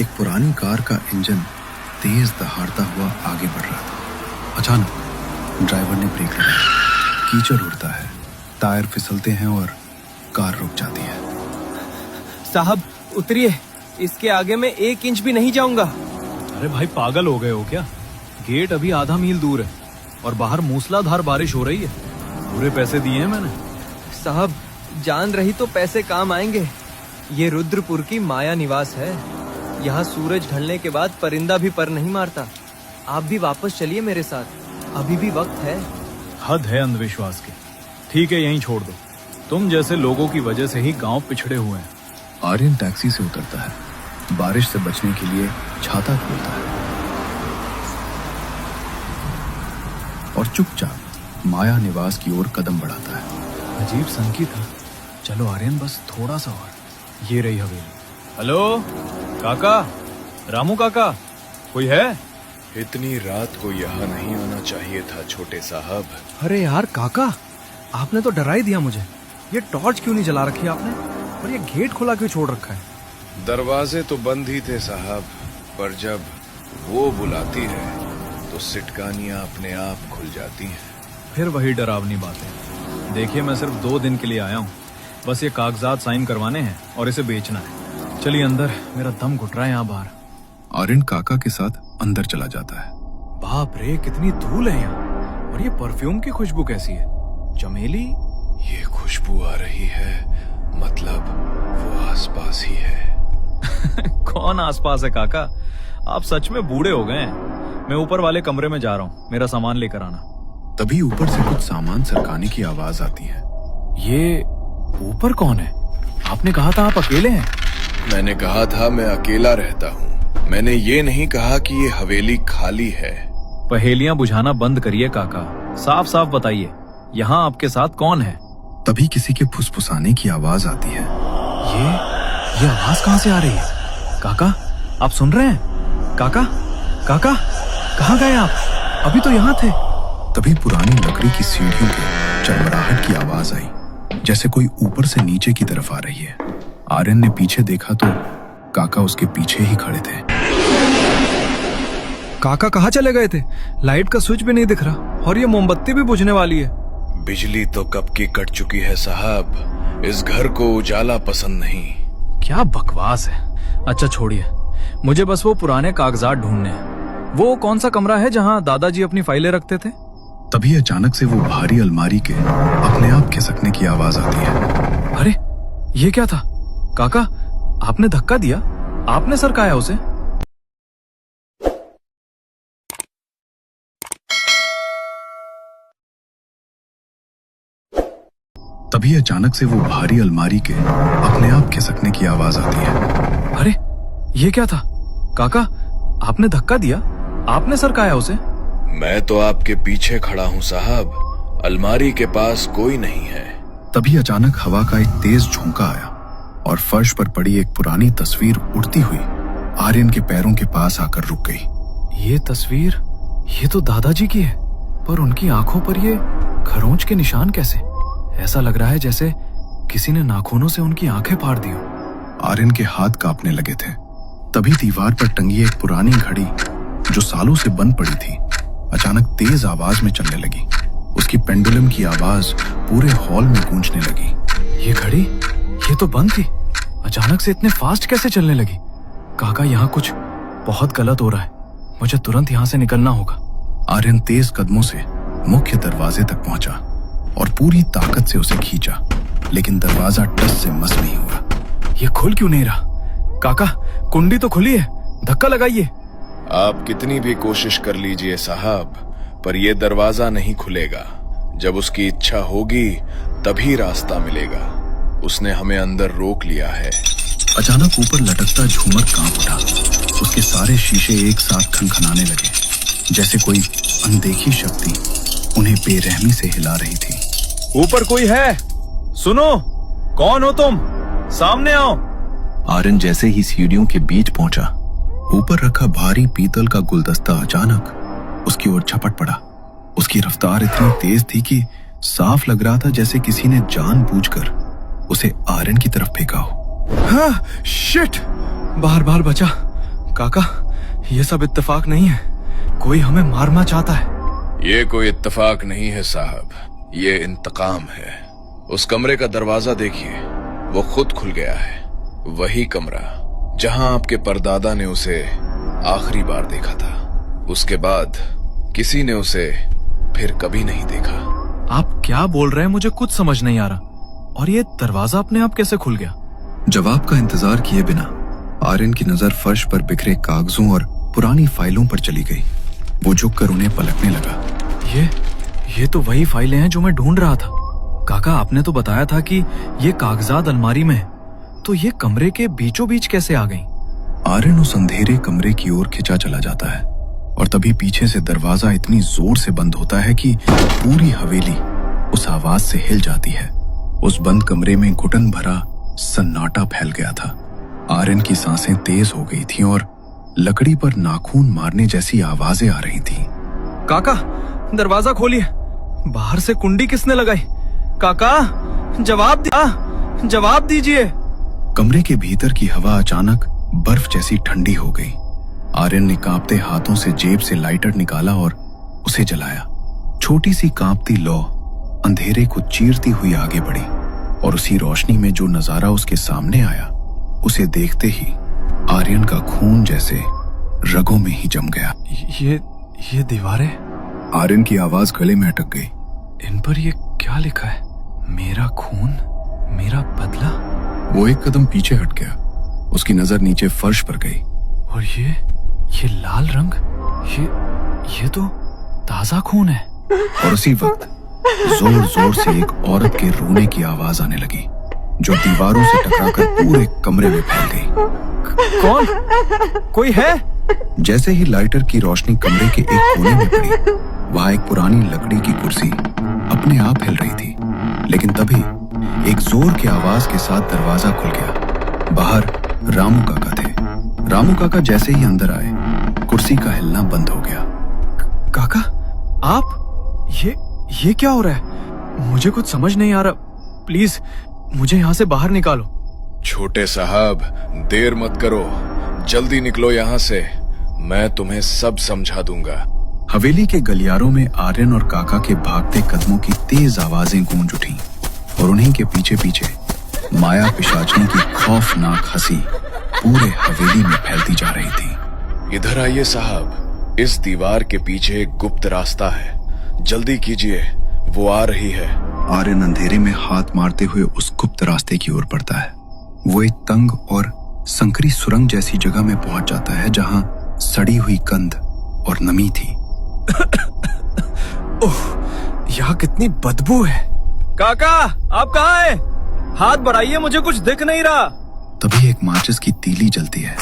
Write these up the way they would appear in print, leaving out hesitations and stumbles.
एक पुरानी कार का इंजन तेज दहाड़ता हुआ आगे बढ़ रहा था। अचानक ड्राइवर ने ब्रेक लगाया। कीचड़ उड़ता है, टायर फिसलते हैं और कार रुक जाती है। साहब उतरिए, इसके आगे मैं 1 इंच भी नहीं जाऊंगा। अरे भाई पागल हो गए हो क्या? गेट अभी आधा मील दूर है और बाहर मूसलाधार बारिश हो रही है। पूरे पैसे दिए हैं मैंने। साहब जान रही तो पैसे काम आएंगे। ये रुद्रपुर की माया निवास है। यहाँ सूरज ढलने के बाद परिंदा भी पर नहीं मारता। आप भी वापस चलिए मेरे साथ, अभी भी वक्त है। हद है अंधविश्वास की। ठीक है यहीं छोड़ दो। तुम जैसे लोगों की वजह से ही गांव पिछड़े हुए हैं। आर्यन टैक्सी से उतरता है, बारिश से बचने के लिए छाता खोलता है और चुपचाप माया निवास की ओर कदम बढ़ाता है। अजीब संकी था। चलो आर्यन बस थोड़ा सा और। ये रही हवेली। हेलो काका, रामू काका, कोई है? इतनी रात को यहाँ नहीं आना चाहिए था छोटे साहब। अरे यार काका, आपने तो डरा ही दिया मुझे। ये टॉर्च क्यों नहीं जला रखी आपने? और ये गेट खुला क्यों छोड़ रखा है? दरवाजे तो बंद ही थे साहब, पर जब वो बुलाती है तो सिटकानियां अपने आप खुल जाती हैं। फिर वही डरावनी बातें। देखिए मैं सिर्फ 2 दिन के लिए आया हूँ। बस ये कागजात साइन करवाने हैं और इसे बेचना है। चलिए अंदर, मेरा दम घुट रहा है यहाँ बाहर। आर्यन काका के साथ अंदर चला जाता है। बाप रे, कितनी धूल है यहाँ। और ये परफ्यूम की खुशबू कैसी है? चमेली? ये खुशबू आ रही है, मतलब वो आसपास ही है। कौन आसपास है काका? आप सच में बूढ़े हो गए हैं। मैं ऊपर वाले कमरे में जा रहा हूँ, मेरा सामान लेकर आना। तभी ऊपर से कुछ सामान सरकाने की आवाज आती है। ये ऊपर कौन है? आपने कहा था आप अकेले हैं। मैंने कहा था मैं अकेला रहता हूँ। मैंने ये नहीं कहा कि ये हवेली खाली है। पहेलियां बुझाना बंद करिए काका, साफ साफ बताइए, यहाँ आपके साथ कौन है? तभी किसी के फुसफुसाने की आवाज आती है। ये आवाज कहाँ से आ रही है? काका आप सुन रहे हैं? काका काका कहाँ गए आप? अभी तो यहाँ थे। तभी पुरानी लकड़ी की सीढ़ियों पे चरमराहट की आवाज आई, जैसे कोई ऊपर से नीचे की तरफ आ रही है। आर्यन ने पीछे देखा तो काका उसके पीछे ही खड़े थे। काका कहाँ चले गए थे? लाइट का स्विच भी नहीं दिख रहा और ये मोमबत्ती भी बुझने वाली है। बिजली तो कब की कट चुकी है साहब। इस घर को उजाला पसंद नहीं। क्या बकवास है। अच्छा छोड़िए, मुझे बस वो पुराने कागजात ढूंढने हैं। वो कौन सा कमरा है जहाँ दादाजी अपनी फाइलें रखते थे? तभी अचानक से वो भारी अलमारी के अपने आप खिसकने की आवाज आती है। अरे ये क्या था? काका आपने धक्का दिया? आपने सरकाया उसे? तभी अचानक से वो भारी अलमारी के अपने आप खिसकने की आवाज आती है। अरे ये क्या था? काका आपने धक्का दिया? आपने सरकाया उसे? मैं तो आपके पीछे खड़ा हूँ साहब। अलमारी के पास कोई नहीं है। तभी अचानक हवा का एक तेज झोंका आया और फर्श पर पड़ी एक पुरानी तस्वीर उड़ती हुई आर्यन के पैरों के पास आकर रुक गई। ये तस्वीर, ये तो दादाजी की है, पर उनकी आंखों पर ये खरोंच के निशान कैसे? ऐसा लग रहा है जैसे किसी ने नाखूनों से उनकी आंखें फाड़ दी हो। आर्यन के हाथ कांपने लगे थे। तभी दीवार पर टंगी एक पुरानी घड़ी जो सालों से बंद पड़ी थी, अचानक तेज आवाज में चलने लगी। उसकी पेंडुलम की आवाज पूरे हॉल में गूंजने लगी। ये घड़ी, ये तो बंद थी, अचानक से इतने फास्ट कैसे चलने लगी? काका यहाँ कुछ बहुत गलत हो रहा है। मुझे तुरंत यहाँ से निकलना होगा। आर्यन तेज कदमों से मुख्य दरवाजे तक पहुंचा और पूरी ताकत से उसे खींचा, लेकिन दरवाजा टस से मस नहीं हुआ। ये खुल क्यों नहीं रहा? काका कुंडी तो खुली है, धक्का लगाइए। आप कितनी भी कोशिश कर लीजिए साहब, पर यह दरवाजा नहीं खुलेगा। जब उसकी इच्छा होगी तभी रास्ता मिलेगा। उसने हमें अंदर रोक लिया है। अचानक ऊपर लटकता झूमर कांप उठा। उसके सारे शीशे एक साथ खनखनाने लगे, जैसे कोई अनदेखी शक्ति उन्हें बेरहमी से हिला रही थी। ऊपर कोई है? सुनो, कौन हो तुम? सामने आओ। आर्यन जैसे ही सीढ़ियों के बीच पहुंचा, ऊपर रखा भारी पीतल का गुलदस्ता अचानक उसकी ओर झपट पड़ा। उसकी रफ्तार इतनी तेज थी कि साफ लग रहा था जैसे किसी ने जानबूझकर उसे आर्यन की तरफ फेंका हो। हाँ, शिट! बाहर बाहर बचा। काका, ये सब इत्तेफाक नहीं है। कोई हमें मारना चाहता है। ये कोई इत्तेफाक नहीं है साहब, ये इंतकाम है। उस कमरे का दरवाजा देखिए, वो खुद खुल गया है। वही कमरा जहां आपके परदादा ने उसे आखिरी बार देखा था। उसके बाद किसी ने उसे फिर कभी नहीं देखा। आप क्या बोल रहे हैं? मुझे कुछ समझ नहीं आ रहा। और ये दरवाजा अपने आप कैसे खुल गया? जवाब का इंतजार किए बिना आर्यन की नजर फर्श पर बिखरे कागजों और पुरानी फाइलों पर चली गई। वो झुककर उन्हें पलटने लगा। ये तो वही फाइलें हैं जो मैं ढूंढ रहा था। काका, आपने तो बताया था कि ये कागजात अलमारी में है, तो ये कमरे के बीचों बीच कैसे आ गई? आर्यन उस अंधेरे कमरे की ओर खिंचा चला जाता है और तभी पीछे से दरवाजा इतनी जोर से बंद होता है कि पूरी हवेली उस आवाज से हिल जाती है। उस बंद कमरे में घुटन भरा सन्नाटा फैल गया था। आर्यन की सांसें तेज हो गई थीं और लकड़ी पर नाखून मारने जैसी आवाजें आ रही थीं। काका, दरवाजा खोलिए। बाहर से कुंडी किसने लगाई? काका, जवाब दीजिए। कमरे के भीतर की हवा अचानक बर्फ जैसी ठंडी हो गई। आर्यन ने कांपते हाथों से जेब से लाइटर निकाला और उसे जलाया। छोटी सी कांपती लौ अंधेरे को चीरती हुई आगे बढ़ी और उसी रोशनी में जो नजारा उसके सामने आया, उसे देखते ही आर्यन का खून जैसे रगों में ही जम गया। ये दीवारें? आर्यन की आवाज गले में अटक गई। इन पर ये क्या लिखा है? मेरा खून, मेरा बदला। वो एक कदम पीछे हट गया। उसकी नजर नीचे फर्श पर गई। और ये लाल रंग, ये तो ताजा खून है। और उसी वक्त जोर जोर से एक औरत के रोने की आवाज आने लगी, जो दीवारों से टकराकर पूरे कमरे में फैल गई। कौन? कोई है? जैसे ही लाइटर की रोशनी कमरे के एक कोने में पड़ी, वहां एक पुरानी लकड़ी की कुर्सी अपने आप हिल रही थी। लेकिन तभी एक जोर की आवाज के साथ दरवाजा खुल गया। बाहर रामू काका थे। रामू काका जैसे ही अंदर आए, कुर्सी का हिलना बंद हो गया। काका, आप? ये क्या हो रहा है? मुझे कुछ समझ नहीं आ रहा। प्लीज मुझे यहाँ से बाहर निकालो। छोटे साहब, देर मत करो, जल्दी निकलो यहाँ से। मैं तुम्हें सब समझा दूंगा। हवेली के गलियारों में आर्यन और काका के भागते कदमों की तेज आवाजें गूंज उठी और उन्हीं के पीछे पीछे माया पिशाचनी की खौफनाक हंसी पूरे हवेली में फैलती जा रही थी। इधर आइए साहब, इस दीवार के पीछे एक गुप्त रास्ता है। जल्दी कीजिए, वो आ रही है। आर्यन अंधेरे में हाथ मारते हुए उस गुप्त रास्ते की ओर बढ़ता है। वो एक तंग और संकरी सुरंग जैसी जगह में पहुंच जाता है, जहां सड़ी हुई कंध और नमी थी। ओह, यहाँ कितनी बदबू है। काका, आप कहाँ हैं? हाथ बढ़ाइए, मुझे कुछ दिख नहीं रहा। तभी एक माचिस की तीली जलती है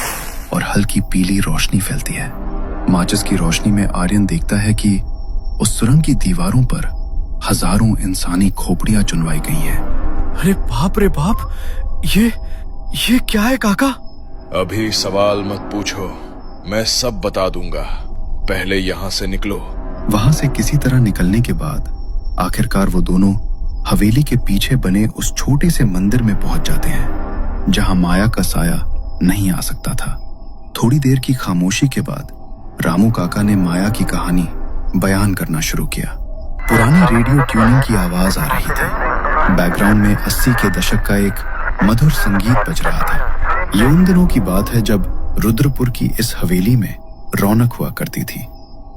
और हल्की पीली रोशनी फैलती है। माचिस की रोशनी में आर्यन देखता है कि उस सुरंग की दीवारों पर हजारों इंसानी खोपड़ियां चुनवाई गई हैं। अरे बाप रे बाप, ये क्या है काका? अभी सवाल मत पूछो, मैं सब बता दूंगा। पहले यहाँ से निकलो। वहां से किसी तरह निकलने के बाद आखिरकार वो दोनों हवेली के पीछे बने उस छोटे से मंदिर में पहुंच जाते हैं, जहां माया का साया नहीं आ सकता था। थोड़ी देर की खामोशी के बाद रामू काका ने माया की कहानी बयान करना शुरू किया। पुरानी रेडियो ट्यूनिंग की आवाज आ रही थी। बैकग्राउंड में 80 के दशक का एक मधुर संगीत बज रहा था। ये उन दिनों की बात है जब रुद्रपुर की इस हवेली में रौनक हुआ करती थी।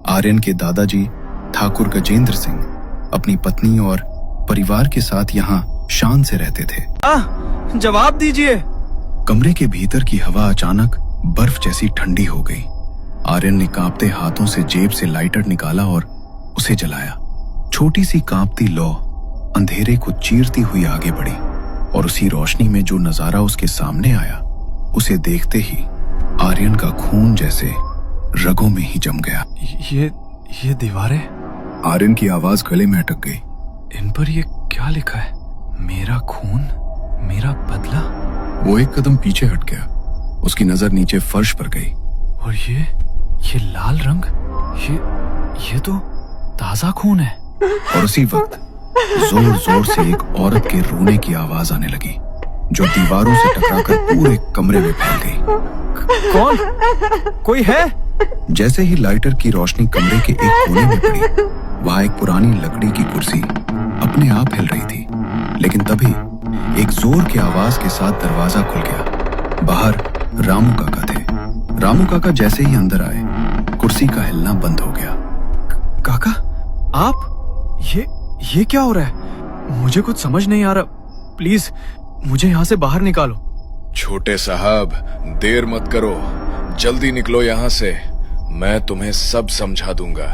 आर्यन के दादाजी ठाकुर गजेंद्र सिंह अपनी पत्नी और परिवार के साथ यहाँ शान से रहते थे। जवाब दीजिए। कमरे के भीतर की हवा अचानक बर्फ जैसी ठंडी हो गई। आर्यन ने कांपते हाथों से जेब से लाइटर निकाला और उसे जलाया। छोटी सी कांपती लौ अंधेरे को चीरती हुई आगे बढ़ी और उसी रोशनी में जो नजारा उसके सामने आया, उसे देखते ही आर्यन का खून जैसे रगों में ही जम गया। ये दीवारें? आर्यन की आवाज गले में अटक गई। इन पर ये क्या लिखा है? मेरा खून, मेरा बदला। वो एक कदम पीछे हट गया। उसकी नजर नीचे फर्श पर गई। और ये लाल रंग, ये तो ताजा खून है। और उसी वक्त जोर जोर से एक औरत के रोने की आवाज आने लगी, जो दीवारों से टकराकर पूरे कमरे में फैल गई। कौन? कोई है? जैसे ही लाइटर की रोशनी कमरे के एक कोने में पड़ी, वहां एक पुरानी लकड़ी की कुर्सी अपने आप हिल रही थी। लेकिन तभी एक जोर की आवाज के साथ दरवाजा खुल गया। बाहर रामू काका थे। रामू काका जैसे ही अंदर आए, कुर्सी का हिलना बंद हो गया। काका, आप? ये क्या हो रहा है? मुझे कुछ समझ नहीं आ रहा। प्लीज मुझे यहाँ से बाहर निकालो। छोटे साहब, देर मत करो, जल्दी निकलो यहाँ से। मैं तुम्हें सब समझा दूंगा।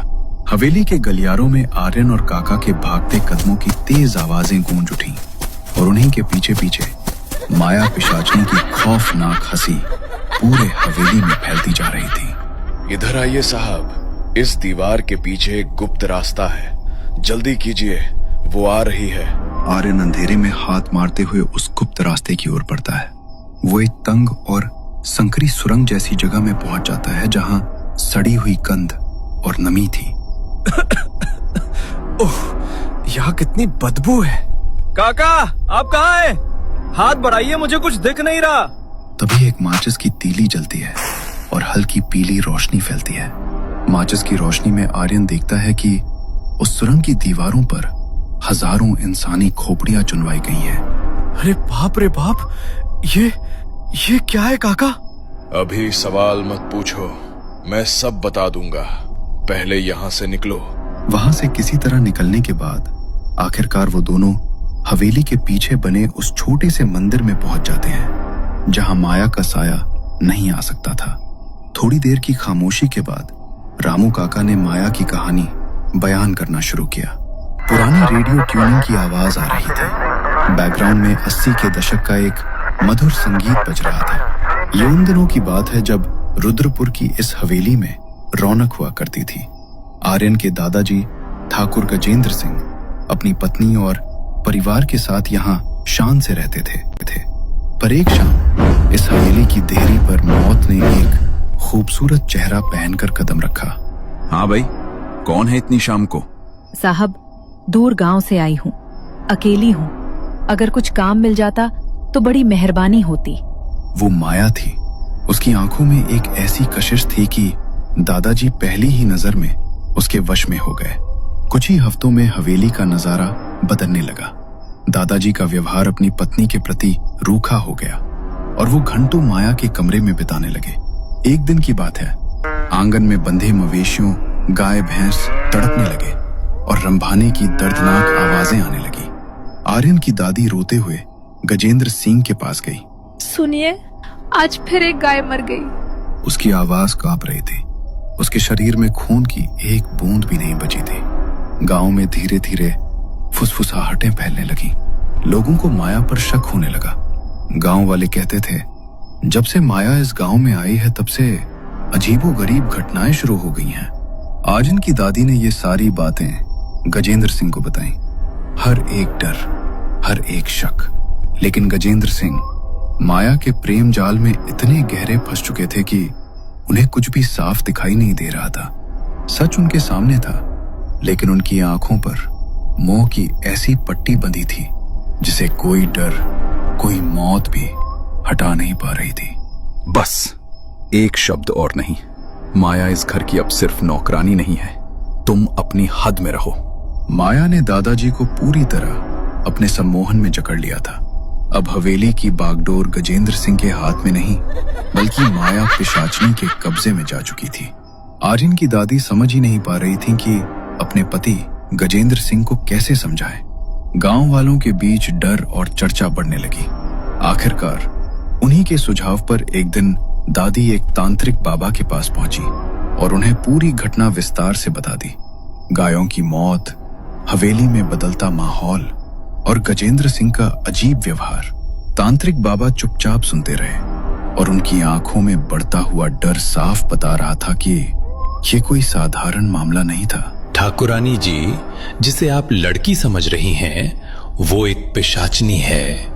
हवेली के गलियारों में आर्यन और काका के भागते कदमों की तेज आवाजें गूंज उठी और उन्हीं के पीछे पीछे माया पिशाचनी की खौफनाक हंसी पूरे हवेली में फैलती जा रही थी। इधर आइए साहब, इस दीवार के पीछे एक गुप्त रास्ता है, जल्दी कीजिए, वो आ रही है। आर्यन अंधेरे में हाथ मारते हुए उस गुप्त रास्ते की ओर बढ़ता है। वो एक तंग और संकरी सुरंग जैसी जगह में पहुंच जाता है जहां सड़ी हुई गंध और नमी थी। ओह, यहाँ कितनी बदबू है। काका, आप कहाँ हैं? हाथ बढ़ाइए, मुझे कुछ दिख नहीं रहा। तभी एक माचिस की तीली जलती है और हल्की पीली रोशनी फैलती है। माचिस की रोशनी में आर्यन देखता है कि उस सुरंग की दीवारों पर हजारों इंसानी खोपड़ियां चुनवाई गई हैं। अरे बाप रे बाप, ये क्या है काका? अभी सवाल मत पूछो, मैं सब बता दूंगा, पहले यहाँ से निकलो। वहां से किसी तरह निकलने के बाद आखिरकार वो दोनों हवेली के पीछे बने उस छोटे से मंदिर में पहुंच जाते हैं जहां माया का साया नहीं आ सकता था। थोड़ी देर की खामोशी के बाद रामू काका ने माया की कहानी बयान करना शुरू किया। पुरानी रेडियो ट्यूनिंग की आवाज आ रही थी। बैकग्राउंड में 80 के दशक का एक मधुर संगीत बज रहा था। ये उन दिनों की बात है जब रुद्रपुर की इस हवेली में रौनक हुआ करती थी। आर्यन के दादाजी ठाकुर गजेंद्र सिंह अपनी पत्नी और परिवार के साथ यहाँ शान से रहते थे। पर एक शाम इस हवेली की देहरी पर मौत ने एक खूबसूरत चेहरा पहनकर कदम रखा। हाँ भाई, कौन है इतनी शाम को? साहब, दूर गांव से आई हूँ, अकेली हूँ। अगर कुछ काम मिल जाता तो बड़ी मेहरबानी होती। वो माया थी। उसकी आंखों में एक ऐसी कशिश थी कि दादाजी पहली ही नजर में उसके वश में हो गए। कुछ ही हफ्तों में हवेली का नजारा बदलने लगा। दादाजी का व्यवहार अपनी पत्नी के प्रति रूखा हो गया और वो घंटों माया के कमरे में बिताने लगे। एक दिन की बात है, आंगन में बंधे मवेशियों, गाय भैंस तड़पने लगे और रंभाने की दर्दनाक आवाजें आने लगी। आर्यन की दादी रोते हुए गजेंद्र सिंह के पास गई। सुनिए, आज फिर एक गाय मर गई। उसकी आवाज कांप रही थी। उसके शरीर में खून की एक बूंद भी नहीं बची थी। गांव में धीरे धीरे फुसफुसाहटें फैलने लगी। लोगों को माया पर शक होने लगा। गांव वाले कहते थे, जब से माया इस गांव में आई है तब से अजीबोगरीब घटनाएं शुरू हो गई हैं। आर्यन की दादी ने ये सारी बातें गजेंद्र सिंह को बताई। हर एक डर, हर एक शक। लेकिन गजेंद्र सिंह माया के प्रेम जाल में इतने गहरे फंस चुके थे कि उन्हें कुछ भी साफ दिखाई नहीं दे रहा था। सच उनके सामने था, लेकिन उनकी आंखों पर मोह की ऐसी पट्टी बंधी थी जिसे कोई डर, कोई मौत भी हटा नहीं पा रही थी। बस एक शब्द और नहीं। माया इस घर की अब सिर्फ नौकरानी नहीं है, तुम अपनी हद में रहो। माया ने दादाजी को पूरी तरह अपने सम्मोहन में जकड़ लिया था। अब हवेली की बागडोर गजेंद्र सिंह के हाथ में नहीं, बल्कि माया पिशाचनी के कब्जे में जा चुकी थी। आर्यन की दादी समझ ही नहीं पा रही थी कि अपने पति गजेंद्र सिंह को कैसे समझाए। गांव वालों के बीच डर और चर्चा बढ़ने लगी। आखिरकार उन्हीं के सुझाव पर एक दिन दादी एक तांत्रिक बाबा के पास पहुंची और उन्हें पूरी घटना विस्तार से बता दी। गायों की मौत, हवेली में बदलता माहौल और गजेंद्र सिंह का अजीब व्यवहार। तांत्रिक बाबा चुपचाप सुनते रहे और उनकी आंखों में बढ़ता हुआ डर साफ बता रहा था कि ये कोई साधारण मामला नहीं था। ठाकुरानी जी, जिसे आप लड़की समझ रही हैं, वो एक पिशाचनी है।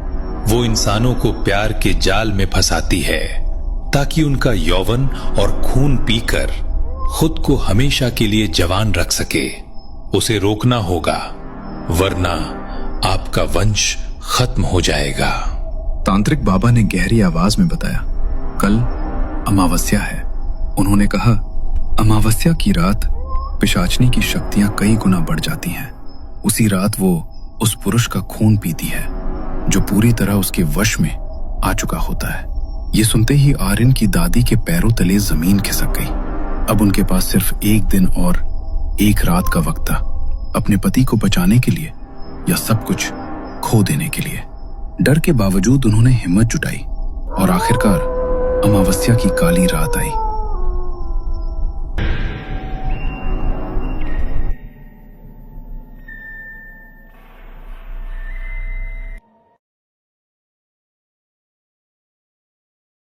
वो इंसानों को प्यार के जाल में फंसाती है ताकि उनका यौवन और खून पीकर खुद को हमेशा के लिए जवान रख सके। उसे रोकना होगा, वरना आपका वंश खत्म हो जाएगा। तांत्रिक बाबा ने गहरी आवाज में बताया, कल अमावस्या है। उन्होंने कहा, अमावस्या की रात पिशाचनी की शक्तियां कई गुना बढ़ जाती हैं। उसी रात वो उस पुरुष का खून पीती है जो पूरी तरह उसके वश में आ चुका होता है। ये सुनते ही आर्यन की दादी के पैरों तले जमीन खिसक गई। अब उनके पास सिर्फ एक दिन और एक रात का वक्त था, अपने पति को बचाने के लिए या सब कुछ खो देने के लिए। डर के बावजूद उन्होंने हिम्मत जुटाई और आखिरकार अमावस्या की काली रात आई।